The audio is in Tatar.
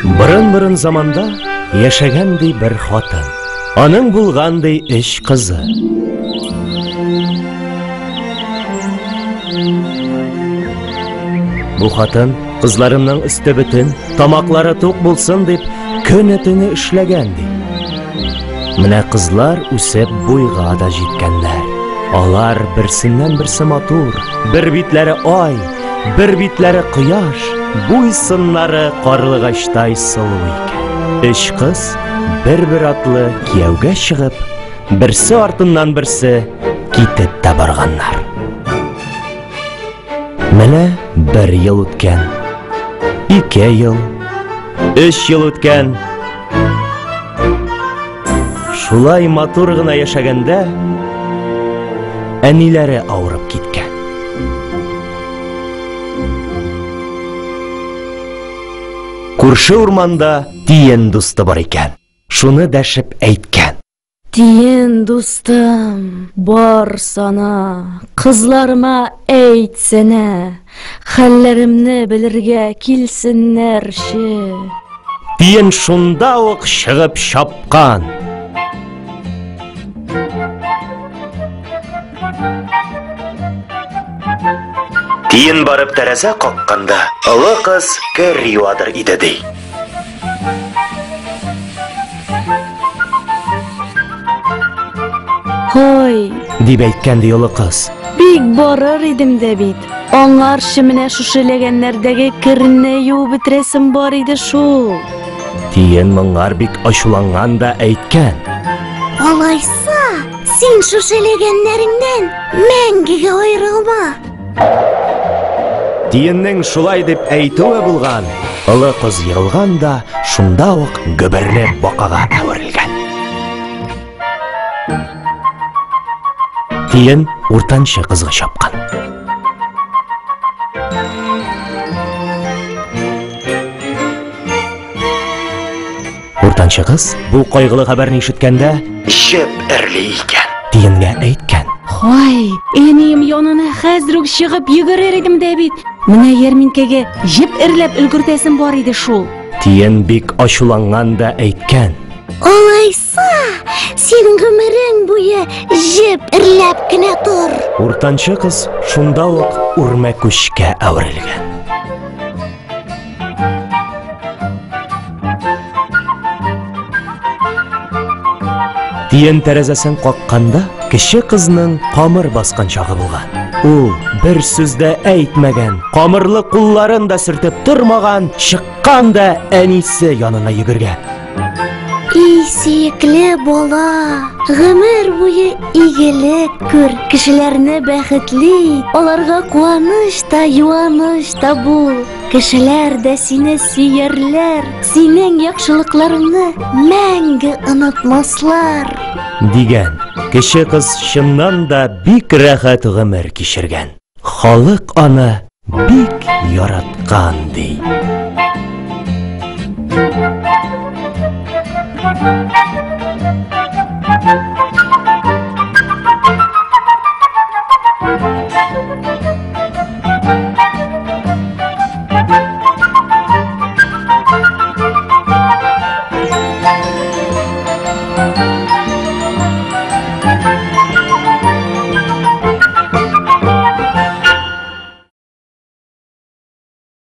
Бұрын заманда яшәгәндей бір хатын. Аның булгандый эш кызы. Бу хатын кызларының үсте бөтен, тамаклары тук булсын дип, көне-төне эшләгән ди. Менә кызлар үсеп буйга да җиткәннәр. Алар берсеннән-берсе матур, бер битләре ай, бер битләре кояш, буйсыннары карлыгачтай сылу икән. Өч кыз бер атлы кияүгә чыгып, берсе артыннан берсе китеп тә барганнар. Менә бер ел үткән, 2 ел, 3 ел үткән. Шулай матур гына яшәгәндә, әниләре авырып киткән. Күрше урманда Тиен дусты бар икән. Шуны дәшеп әйткән. Тиен дустым, бар сана, кызларыма әйтсәнә, хәлләремне белергә килсеннәрче. Тиен шунда ук чыгып чапкан. Тиен барып тәрәзә какканда, олы кыз кер юадыр иде ди. Хой, Дип әйткән ди олы кыз. бик барыр идем дә бит. Аңарчы менә шушы ләгәннәрдәге керне юып бетерәсем бар иде шул. Тиен моңар бик ачуланган да әйткән. Алайса, син шушы ләгәннәреңнән мәңгегә аерылма. Тиеннең шулай дип әйтүе булган. Олы кыз егылган да, шунда ук гөберле бакага әверелгән. Тиен уртанчы кызга чапкан. Уртанчы кыз бу кайгылы хәбәрне ишеткәндә, җеп эрли икән. Тиенгә әйткән. Хой, әнием янына хәзер үк чыгып йөгерер идем дә бит. Менә ярминкәгә җеп эрләп өлгертәсем бар иде шул. Тиен бик ачуланган да әйткән. Алайса, син гомерең буе җеп эрләп кенә тор. Уртанчы кыз шунда ук үрмә күчкә әверелгән. Тиен тәрәзәсен какканда, кече кызның камыр баскан чагы булган. Ул бер сүз дә әйтмәгән, камырлы кулларын да сөртеп тормаган, чыккан да әнисе янына йөгергән. Сөекле бала, гомер буе игелек күр, кешеләрне бәхетле, аларга куаныч та, юаныч та бул. Кешеләр дә сине сөярләр, синең яхшылыкларыңны мәңге онытмаслар. Дигән, кече кыз чыннан да бик рәхәт гомер кичергән. Халык аны бик яраткан ди.